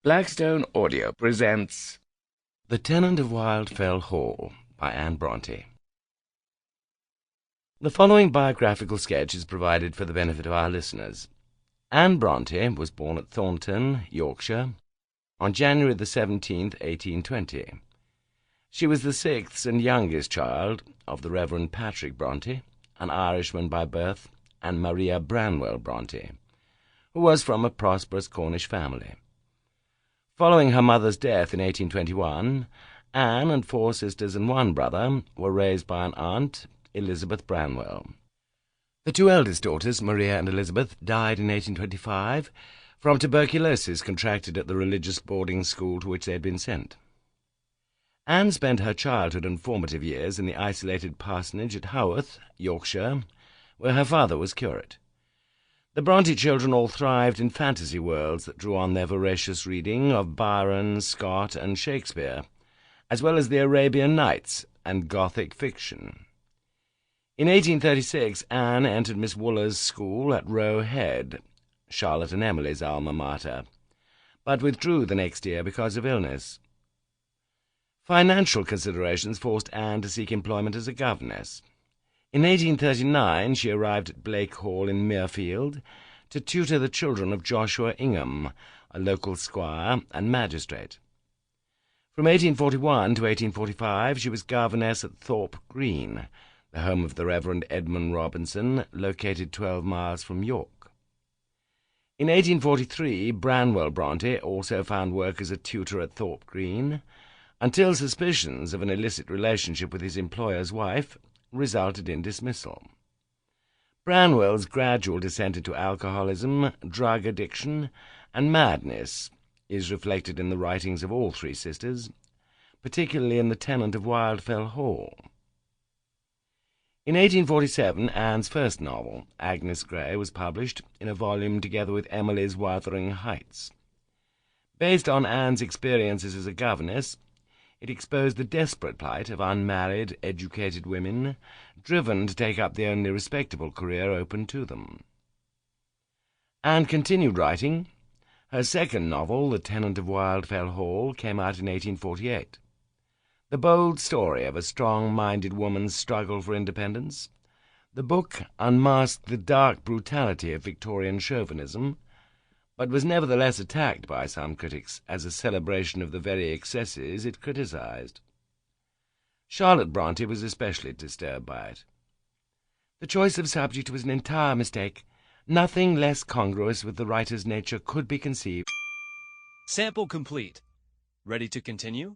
Blackstone Audio presents The Tenant of Wildfell Hall by Anne Brontë. The following biographical sketch is provided for the benefit of our listeners. Anne Brontë was born at Thornton, Yorkshire, on January the 17th, 1820. She was the sixth and youngest child of the Reverend Patrick Brontë, an Irishman by birth, and Maria Branwell Brontë, who was from a prosperous Cornish family. Following her mother's death in 1821, Anne and four sisters and one brother were raised by an aunt, Elizabeth Branwell. The two eldest daughters, Maria and Elizabeth, died in 1825 from tuberculosis contracted at the religious boarding school to which they had been sent. Anne spent her childhood and formative years in the isolated parsonage at Haworth, Yorkshire, where her father was curate. The Brontë children all thrived in fantasy worlds that drew on their voracious reading of Byron, Scott, and Shakespeare, as well as the Arabian Nights and Gothic fiction. In 1836, Anne entered Miss Wooler's school at Roe Head, Charlotte and Emily's alma mater, but withdrew the next year because of illness. Financial considerations forced Anne to seek employment as a governess. In 1839 she arrived at Blake Hall in Muirfield to tutor the children of Joshua Ingham, a local squire and magistrate. From 1841 to 1845 she was governess at Thorpe Green, the home of the Reverend Edmund Robinson, located 12 miles from York. In 1843 Branwell Brontë also found work as a tutor at Thorpe Green, until suspicions of an illicit relationship with his employer's wife resulted in dismissal. Branwell's gradual descent into alcoholism, drug addiction, and madness is reflected in the writings of all three sisters, particularly in The Tenant of Wildfell Hall. In 1847, Anne's first novel, Agnes Grey, was published in a volume together with Emily's Wuthering Heights. Based on Anne's experiences as a governess, it exposed the desperate plight of unmarried, educated women, driven to take up the only respectable career open to them. Anne continued writing. Her second novel, The Tenant of Wildfell Hall, came out in 1848. The bold story of a strong-minded woman's struggle for independence, the book unmasked the dark brutality of Victorian chauvinism, but was nevertheless attacked by some critics as a celebration of the very excesses it criticised. Charlotte Brontë was especially disturbed by it. The choice of subject was an entire mistake. Nothing less congruous with the writer's nature could be conceived. Sample complete. Ready to continue?